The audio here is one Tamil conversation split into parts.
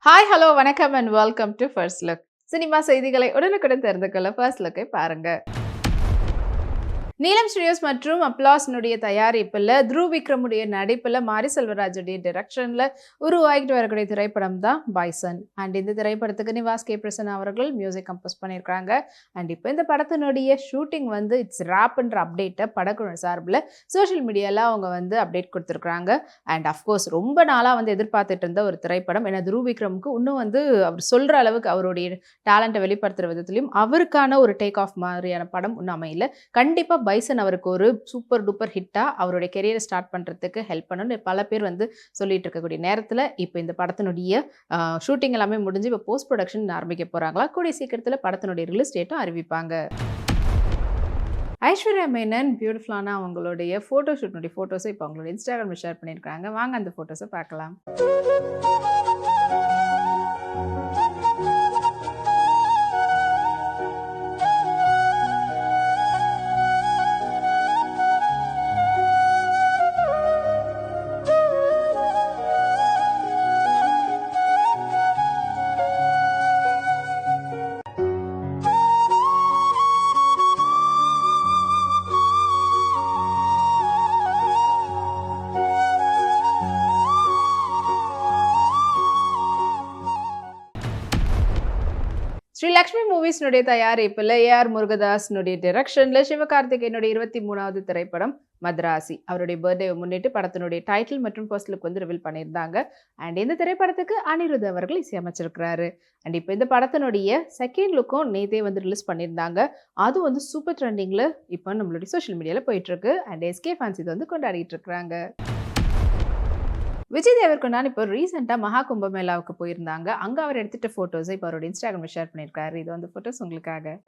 ஹாய், ஹலோ, வணக்கம் and welcome to first look. Cinema செய்திகளை உடனுக்குடன் தெரிந்து கொள்ள ஃபர்ஸ்ட் லுக்கை பாருங்க. நீலம் ஸ்டுடியோஸ் மற்றும் அப்ளாஸ்னுடைய தயாரிப்பில் த்ருவ் விக்ரமுடைய நடிப்பில் மாரி செல்வராஜுடைய டைரக்ஷனில் உருவாகிட்டு வரக்கூடிய திரைப்படம் தான் பைசன். அண்ட் இந்த திரைப்படத்துக்கு நிவாஸ் கே பிரசன் அவர்கள் மியூசிக் கம்போஸ் பண்ணியிருக்காங்க. அண்ட் இப்போ இந்த படத்தினுடைய ஷூட்டிங் வந்து இட்ஸ் ராப்ன்ற அப்டேட்டை படக்குழு சார்பில் சோஷியல் மீடியாவில் அவங்க வந்து அப்டேட் கொடுத்துருக்காங்க. அண்ட் அஃப்கோர்ஸ் ரொம்ப நாளாக வந்து எதிர்பார்த்துட்டு இருந்த ஒரு திரைப்படம். ஏன்னா த்ருவ் விக்ரமுக்கு இன்னும் வந்து அவர் சொல்கிற அளவுக்கு அவருடைய டேலண்ட்டை வெளிப்படுத்துகிற விதத்துலையும் அவருக்கான ஒரு டேக் ஆஃப் மாதிரியான படம் இன்னும் அமையல. கண்டிப்பாக பைசன் அவருக்கு ஒரு சூப்பர் டூப்பர் ஹிட்டாக அவருடைய கெரியரை ஸ்டார்ட் பண்ணுறதுக்கு ஹெல்ப் பண்ணணும்னு பல பேர் வந்து சொல்லிட்டு இருக்கக்கூடிய நேரத்தில் இப்போ இந்த படத்தினுடைய ஷூட்டிங் எல்லாமே முடிஞ்சு இப்போ போஸ்ட் ப்ரொடக்ஷன் ஆரம்பிக்க போகிறாங்களா. கூடிய சீக்கிரத்தில் படத்தினுடைய ரிலீஸ் டேட்டும் அறிவிப்பாங்க. ஐஸ்வர்யா மேனன் பியூட்டிஃபுல்லான அவங்களுடைய ஃபோட்டோ ஷூட்னுடைய ஃபோட்டோஸை இப்போ அவங்களோட இன்ஸ்டாகிராமில் ஷேர் பண்ணியிருக்காங்க. வாங்க அந்த ஃபோட்டோஸை பார்க்கலாம். ஸ்ரீ லக்ஷ்மி மூவிஸ்னுடைய தயாரிப்பில் ஏஆர் முருகதாஸ்னுடைய டைரக்ஷனில் சிவகார்த்திகேயனுடைய 23வது திரைப்படம் மத்ராசி. அவருடைய பர்த்டே முன்னிட்டு படத்தினுடைய டைட்டில் மற்றும் ஃபர்ஸ்ட் லுக் வந்து ரிவீல் பண்ணியிருந்தாங்க. அண்ட் இந்த திரைப்படத்துக்கு அனிருத் அவர்கள் இசையமைச்சிருக்கிறாரு. அண்ட் இப்போ இந்த படத்தினுடைய செகண்ட் லுக்கும் நேத்தே வந்து ரிலீஸ் பண்ணியிருந்தாங்க. அது வந்து சூப்பர் ட்ரெண்டிங்கில் இப்போ நம்மளுடைய சோஷியல் மீடியாவில் போயிட்டுருக்கு. அண்ட் எஸ்கே ஃபேன்ஸ் இது வந்து கொண்டாடிட்டு இருக்கிறாங்க. விஜய் தேவர்கொண்டான் இப்போ ரீசெண்டாக மகா கும்பமேளாவுக்கு போயிருந்தாங்க. அங்கே அவர் எடுத்துகிட்ட ஃபோட்டோஸை இப்போ அவரோட இன்ஸ்டாகிராமில் ஷேர் பண்ணியிருக்காரு. இது வந்து ஃபோட்டோஸ் உங்களுக்காக.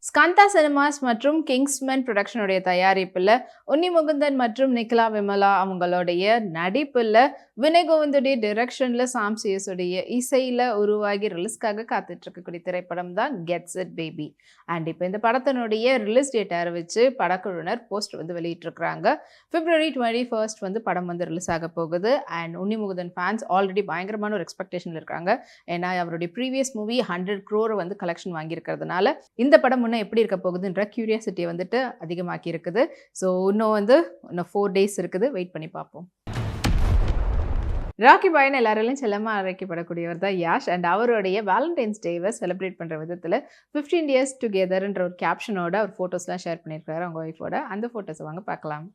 ஸ்கந்தா சினிமாஸ் மற்றும் கிங்ஸ்மேன் ப்ரொடக்ஷனுடைய தயாரிப்பில் உன்னி முகுந்தன் மற்றும் நிகிலா விமலா அவங்களுடைய நடிப்பில் வினய் கோவிந்துடைய டைரக்ஷனில் சாம் சிஎஸுடைய இசையில் உருவாகி ரிலீஸ்க்காக காத்துட்டு இருக்கக்கூடிய திரைப்படம் தான் கெட்ஸ் இட் பேபி. அண்ட் இப்போ இந்த படத்தினுடைய ரிலீஸ் டேட் அறிவிச்சு படக்குழுவினர் போஸ்ட் வந்து வெளியிட்டிருக்கிறாங்க. February 21 வந்து படம் வந்து ரிலீஸ் ஆக போகுது. And Unni Mukundan fans already பயங்கரமான ஒரு எக்ஸ்பெக்டேஷனில் இருக்காங்க. ஏன்னா அவருடைய ப்ரீவியஸ் மூவி 100 crore வந்து கலெக்ஷன் வாங்கியிருக்கிறதுனால இந்த படம் முன்னே எப்படி இருக்க போகுதுன்ற கியூரியாசிட்டியை வந்துட்டு அதிகமாக்கி இருக்குது. ஸோ இன்னும் 4 days இருக்குது. வெயிட் பண்ணி பார்ப்போம். ராக்கி பாய்னு எல்லாராலையும் செல்லமாக அழைக்கப்படக்கூடியவர் தான் யாஷ். அண்ட் அவருடைய வேலண்டைன்ஸ் டேவை செலிப்ரேட் பண்ணுற விதத்தில் 15 years டுகெதர்ன்ற ஒரு கேப்ஷனோட அவர் ஃபோட்டோஸ்லாம் ஷேர் பண்ணியிருக்காரு அவங்க ஒய்ஃபோட. அந்த ஃபோட்டோஸை வாங்க பார்க்கலாம்.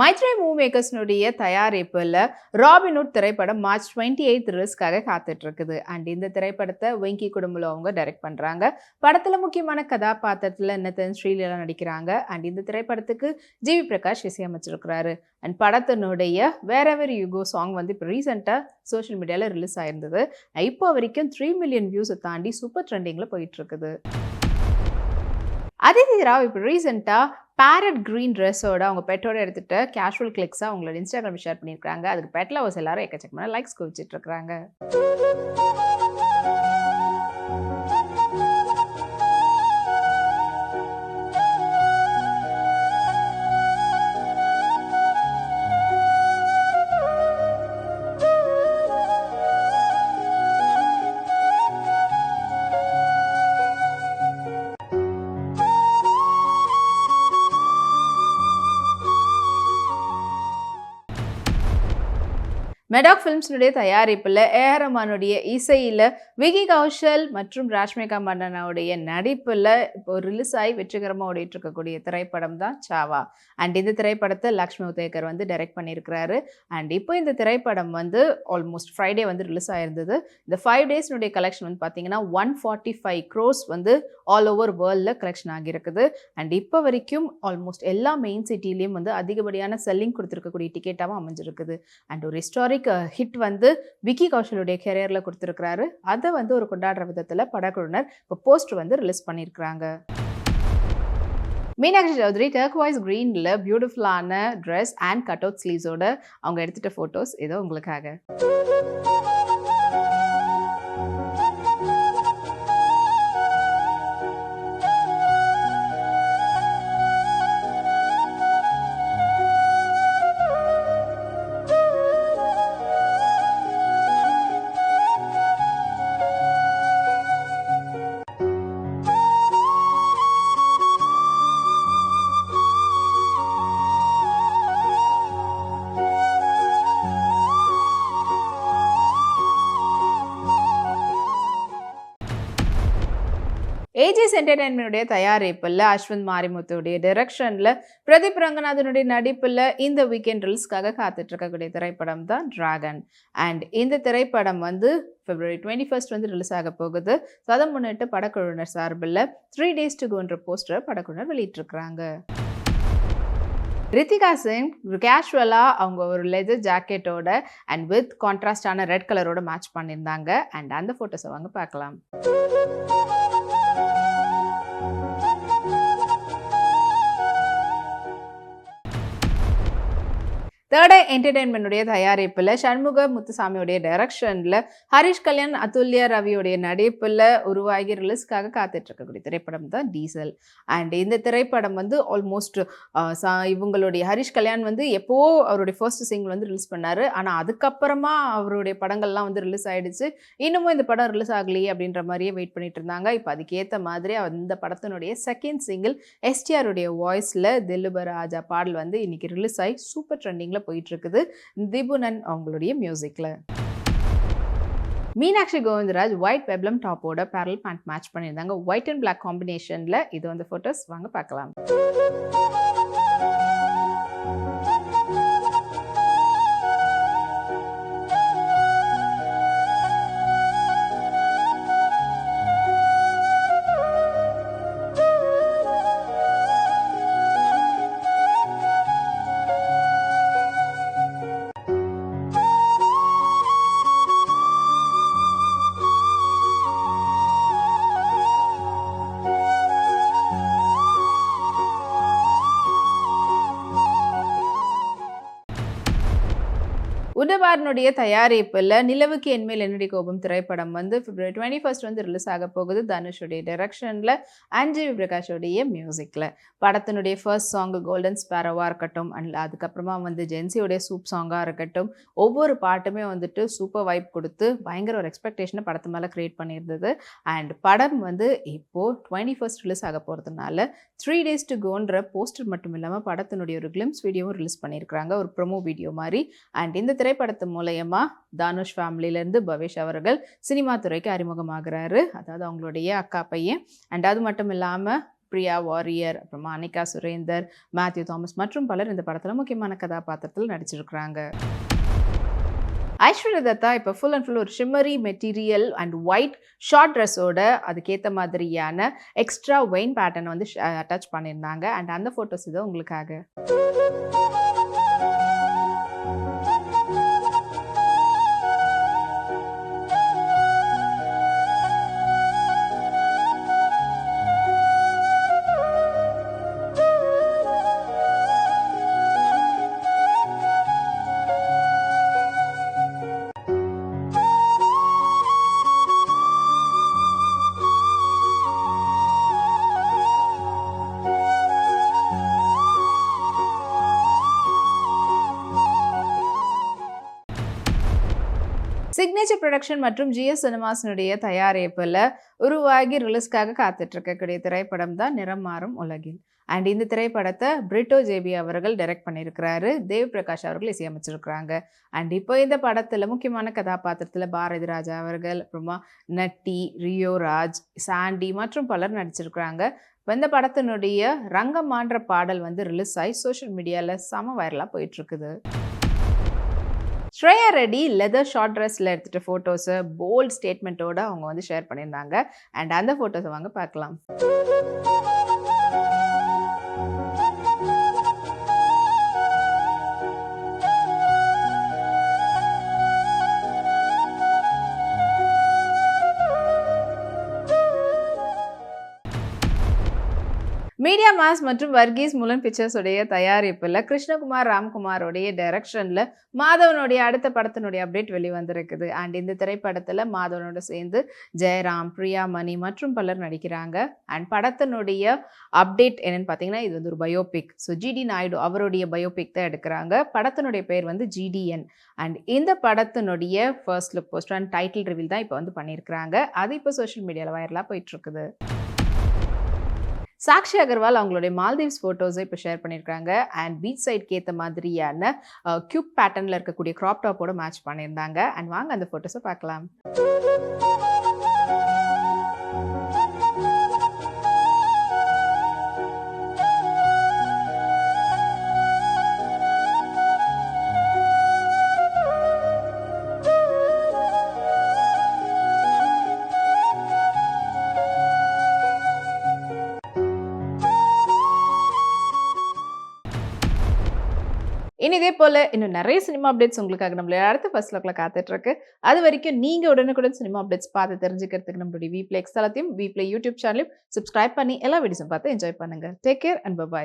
மைத்ரே மூவி மேக்கர்ஸ்னுடைய தயாரிப்பில் ராபின்ஹுட் திரைப்படம் March 28 ரிலீஸ்க்காக காத்துட்டு இருக்குது. அண்ட் இந்த திரைப்படத்தை வெங்கி குடும்பம் அவங்க டைரக்ட் பண்ணுறாங்க. படத்தில் முக்கியமான கதாபாத்திரத்தில் நிதன் ஸ்ரீலீலா நடிக்கிறாங்க. அண்ட் இந்த திரைப்படத்துக்கு ஜிவி பிரகாஷ் இசையமைச்சிருக்கிறாரு. அண்ட் படத்தினுடைய வேரெவர் யூ கோ சாங் வந்து இப்போ ரீசெண்டாக சோஷியல் மீடியாவில் ரிலீஸ் ஆயிருந்தது. இப்போ வரைக்கும் 3 million வியூஸை தாண்டி சூப்பர் ட்ரெண்டிங்கில் போயிட்டு இருக்குது. அதிதி ராவ் இப்போ ரீசெண்டாக பேரட் க்ரீன் ட்ரெஸ்ஸோட அவங்க பெட்டோட எடுத்துகிட்டு கேஷுவல் கிளிக்ஸாக அவங்களோட இன்ஸ்டாகிராம் ஷேர் பண்ணியிருக்காங்க. அதுக்கு பெட் லவர்ஸ் எல்லாரும் எக்கச்சக்கமான லைக்ஸ் குவிச்சிட்டு இருக்கிறாங்க. மெடாக் ஃபிலிம்ஸ்னுடைய தயாரிப்பில் ஏஆர் ரஹ்மானுடைய இசையில் விக்கி கௌஷல் மற்றும் ராஷ்மிகா மண்டனாவுடைய நடிப்பில் இப்போ ரிலீஸ் ஆகி வெற்றிகரமாக ஓடிட்டு இருக்கக்கூடிய திரைப்படம் தான் சாவா. அண்ட் இந்த திரைப்படத்தை லக்ஷ்மி உதயகர் வந்து டைரக்ட் பண்ணியிருக்கிறாரு. அண்ட் இப்போ இந்த திரைப்படம் வந்து ஆல்மோஸ்ட் ஃப்ரைடே வந்து ரிலீஸ் ஆயிருந்தது. இந்த 5 டேஸ்னுடைய கலெக்ஷன் வந்து பார்த்தீங்கன்னா 145 crores வந்து ஆல் ஓவர் வேர்ல்டில் கலெக்ஷன் ஆகியிருக்குது. அண்ட் இப்போ வரைக்கும் ஆல்மோஸ்ட் எல்லா மெயின் சிட்டிலையும் வந்து அதிகப்படியான செல்லிங் கொடுத்துருக்கக்கூடிய டிக்கெட்டாகவும் அமைஞ்சிருக்குது. அண்ட் ஒரு ஹிஸ்டாரிக் ஹிட் வந்து விக்கி கௌஷலுடைய கெரியரில் கொடுத்துருக்கிறாரு. அதை வந்து ஒரு கொண்டாடுற விதத்தில் படக்குழுவினர் இப்போ போஸ்டர் வந்து ரிலீஸ் பண்ணியிருக்கிறாங்க. மீனாட்சி சௌத்ரி டர்க்வைஸ் கிரீனில் பியூட்டிஃபுல்லான ட்ரெஸ் அண்ட் கட் அவுட் ஸ்லீவ்ஸோட அவங்க எடுத்துகிட்ட ஃபோட்டோஸ் ஏதோ உங்களுக்காக. ஏஜிஎஸ் என்டர்டைன்மெண்ட்டுடைய தயாரிப்பில் அஸ்வந்த் மாரிமுத்துடைய டைரக்ஷனில் பிரதீப் ரங்கநாதனுடைய நடிப்பில் இந்த வீக்கெண்ட் ரிலீஸ்க்காக காத்துட்டு இருக்கக்கூடிய திரைப்படம் தான் டிராகன். அண்ட் இந்த திரைப்படம் வந்து February 21 வந்து ரிலீஸ் ஆக போகுது. அதை முன்னிட்டு படக்குழுவினர் சார்பில் 3 days to goன்ற போஸ்டர் படக்குழுவினர் வெளியிட்டிருக்கிறாங்க. ரித்திகா சிங் கேஷுவலாக அவங்க ஒரு லெதர் ஜாக்கெட்டோட அண்ட் வித் கான்ட்ராஸ்டான ரெட் கலரோட மேட்ச் பண்ணியிருந்தாங்க. அண்ட் அந்த ஃபோட்டோஸை வாங்க பார்க்கலாம். தேர்ட் ஐ என்டர்டைன்மெண்ட்டுடைய தயாரிப்பில் சண்முக முத்துசாமியுடைய டைரக்ஷனில் ஹரிஷ் கல்யாண் அதுல்யா ரவியுடைய நடிப்பில் உருவாகி ரிலீஸ்க்காக காத்துட்டு இருக்கக்கூடிய திரைப்படம் தான் டீசல். அண்ட் இந்த திரைப்படம் வந்து ஆல்மோஸ்ட் இவங்களுடைய ஹரிஷ் கல்யாண் வந்து எப்போ அவருடைய ஃபர்ஸ்ட் சிங்கிள் வந்து ரிலீஸ் பண்ணார். ஆனால் அதுக்கப்புறமா அவருடைய படங்கள்லாம் வந்து ரிலீஸ் ஆகிடுச்சு. இன்னமும் இந்த படம் ரிலீஸ் ஆகலையே அப்படின்ற மாதிரியே வெயிட் பண்ணிட்டு இருந்தாங்க. இப்போ அதுக்கேற்ற மாதிரி இந்த படத்தினுடைய செகண்ட் சிங்கிள் எஸ்டிஆருடைய வாய்ஸில் தில்லுப ராஜா பாடல் வந்து இன்னைக்கு ரிலீஸ் ஆகி சூப்பர் ட்ரெண்டிங்கில் போயிட்டு இருக்குது திபுனன் அவங்களுடைய மியூசிக்ல. மீனாட்சி கோவிந்தராஜ் ஒயிட் பெப்ளம் டாப்போட பேரல் பேண்ட் மேட்ச் பண்ணியிருந்தாங்க ஒயிட் அண்ட் பிளாக் காம்பினேஷன்ல. இது வந்து போட்டோஸ் வாங்க பார்க்கலாம். உடபாரனுடைய தயாரிப்பில் நிலவுக்கு என்மேல் என்னடி கோபம் திரைப்படம் வந்து February 21 வந்து ரிலீஸ் ஆக போகுது. தனுஷுடைய டைரக்ஷனில் அஞ்சலி பிரகாஷோடைய மியூசிக்கில். படத்தினுடைய ஃபர்ஸ்ட் சாங் கோல்டன் ஸ்பேரோவாக இருக்கட்டும், அண்ட் அதுக்கப்புறமா வந்து ஜென்சியோடைய சூப் சாங்காக இருக்கட்டும், ஒவ்வொரு பாட்டுமே வந்துட்டு சூப்பர் வைப் கொடுத்து பயங்கர ஒரு எக்ஸ்பெக்டேஷனை படத்து மேலே க்ரியேட் பண்ணியிருந்தது. அண்ட் படம் வந்து இப்போது 21 ரிலீஸ் ஆக போகிறதுனால 3 days to goன்ற போஸ்டர் மட்டும் இல்லாமல் படத்தினுடைய ஒரு கிளிம்ஸ் வீடியோவும் ரிலீஸ் பண்ணியிருக்கிறாங்க, ஒரு ப்ரொமோ வீடியோ மாதிரி. அண்ட் இந்த திரைப்படத்து மூலயமா தானுஷ் ஃபேமிலியிலேருந்து பவேஷ் அவர்கள் சினிமா துறைக்கு அறிமுகமாகிறாரு. அதாவது அவங்களுடைய அக்கா பையன். அண்ட் அது மட்டும் இல்லாமல் பிரியா வாரியர், அப்புறமா அனிகா சுரேந்தர், மேத்யூ தாமஸ் மற்றும் பலர் இந்த படத்தில் முக்கியமான கதாபாத்திரத்தில் நடிச்சிருக்கிறாங்க. ஐஸ்வர்யா தத்தா இப்போ ஃபுல் அண்ட் ஃபுல் ஒரு shimmery material and white short ட்ரெஸ்ஸோட அதுக்கேற்ற மாதிரியான எக்ஸ்ட்ரா வெயின் பேட்டர்ன் வந்து அட்டாச் பண்ணியிருந்தாங்க. அண்ட் அந்த ஃபோட்டோஸ் இது உங்களுக்காக. சிக்னேச்சர் புரொடக்ஷன் மற்றும் ஜிஎஸ் சினிமாஸினுடைய தயாரிப்புல உருவாகி ரிலீஸ்க்காக காத்துட்டு இருக்கக்கூடிய திரைப்படம் தான் நிறம் மாறும் உலகில். அண்ட் இந்த திரைப்படத்தை பிரிட்டோ ஜேபி அவர்கள் டைரக்ட் பண்ணியிருக்கிறாரு. தேவ் பிரகாஷ் அவர்கள் இசையமைச்சிருக்கிறாங்க. அண்ட் இப்போ இந்த படத்துல முக்கியமான கதாபாத்திரத்துல பாரதி ராஜா அவர்கள், அப்புறமா நட்டி, ரியோ ராஜ், சாண்டி மற்றும் பலர் நடிச்சிருக்கிறாங்க. இப்போ இந்த படத்தினுடைய ரங்கமான்ற பாடல் வந்து ரிலீஸ் ஆகி சோஷியல் மீடியாவில் செம வைரலாக போயிட்டு இருக்குது. ஸ்ரேயா ரெட்டி லெதர் ஷார்ட் ட்ரெஸ்ஸில் எடுத்துகிட்ட ஃபோட்டோஸை போல்ட் ஸ்டேட்மெண்ட்டோட அவங்க வந்து ஷேர் பண்ணியிருந்தாங்க. அண்ட் அந்த ஃபோட்டோஸை வாங்க பார்க்கலாம். மீடியா மாஸ் மற்றும் வர்கீஸ் முலன் பிக்சர்ஸ் உடைய தயாரிப்பில் கிருஷ்ணகுமார் ராம்குமாரோடைய டைரக்ஷனில் மாதவனுடைய அடுத்த படத்தினுடைய அப்டேட் வெளிவந்திருக்குது. அண்ட் இந்த திரைப்படத்தில் மாதவனோட சேர்ந்து ஜெயராம், பிரியாமணி மற்றும் பலர் நடிக்கிறாங்க. அண்ட் படத்தினுடைய அப்டேட் என்னன்னு பார்த்தீங்கன்னா, இது வந்து ஒரு பயோபிக். ஸோ ஜிடி நாயுடு அவருடைய பயோபிக் தான் எடுக்கிறாங்க. படத்தினுடைய பேர் வந்து GDN. அண்ட் இந்த படத்தினுடைய first look poster and title reveal தான் இப்போ வந்து பண்ணியிருக்கிறாங்க. அது இப்போ சோஷியல் மீடியாவில் வைரலாக போயிட்டு இருக்குது. சாக்ஷி அகர்வால் அவங்களுடைய மால்தீவ்ஸ் ஃபோட்டோஸை இப்போ ஷேர் பண்ணியிருக்காங்க. அண்ட் பீச் சைட்க்கு ஏற்ற மாதிரியான கியூப் பேட்டர்னில் இருக்கக்கூடிய க்ராப் டாப்போட மேட்ச் பண்ணியிருந்தாங்க. அண்ட் வாங்க அந்த ஃபோட்டோஸை பார்க்கலாம். இனி இதே போல இன்னும் நிறைய சினிமா அப்டேட்ஸ் உங்களுக்காக நம்மள அடுத்த ஃபர்ஸ்ட் லுக்ல காத்துட்டு இருக்கு. அது வரைக்கும் நீங்க உடனுக்குடன் சினிமா அப்டேட்ஸ் பார்த்து தெரிஞ்சுக்கிறதுக்கு நம்மளுடைய வீப்ளே எக்ஸ் தளத்தையும் வீப்ளே யூடியூப் சேனலையும் சப்ஸ்கிரைப் பண்ணி எல்லா வீடியோஸும் பார்த்து என்ஜாய் பண்ணுங்க. Take care and by.